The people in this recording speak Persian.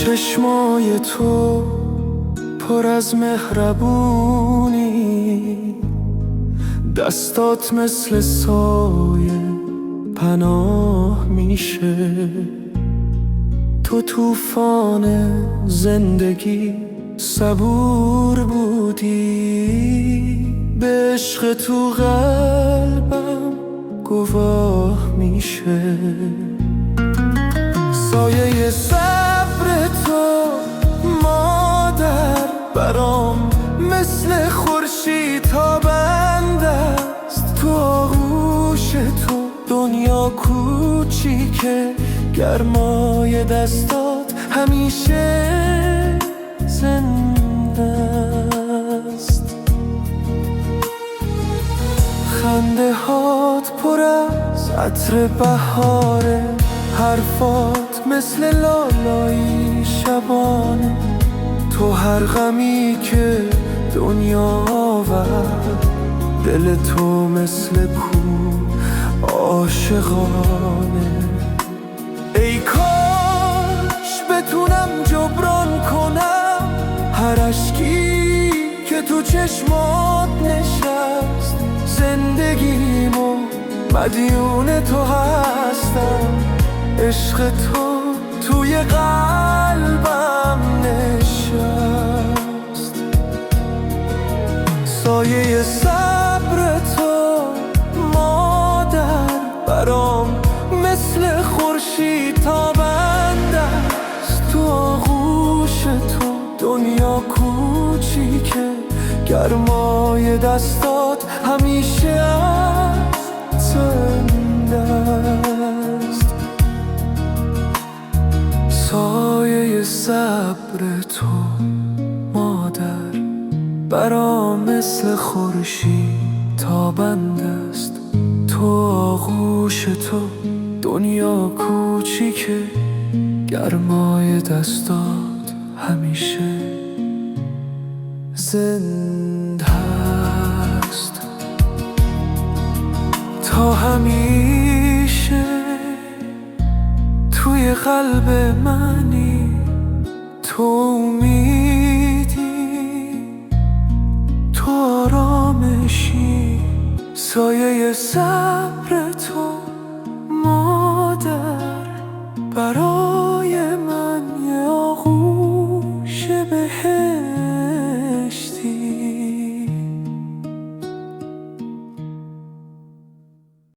چشمای تو پر از مهربونی، دستات مثل سایه پناه میشه. تو طوفان زندگی صبور بودی، به عشق تو قلبم گواه میشه. سایه صبر تو مادر برام مثل خورشید تابنده است. تو آغوش تو دنیا کوچیکه، گرمای دستات همیشه زنده است. خنده هات پر از عطر بهاره، حرفات مثل لالایی شبانه. تو هر غمی که دنیا آورد، دل تو مثل کوه عاشقانه. ای کاش بتونم جبران کنم هر اشکی که تو چشمات نشست. زندگیمو مدیون تو هستم، عشق تو توی قلبم نشست. سایه صبر تو مادر برام مثل خورشید تابنده است. تو آغوش تو دنیا کوچیکه، گرمای دستات همیشه زنده است. سایه صبر تو مادر برام مثل خورشید تابنده است. تو آغوش تو دنیا کوچیکه، گرمای دستات همیشه زنده است. تا همیشه توی قلب منی، تو امیدی، تو آرامشی. سایه صبر تو مادر برام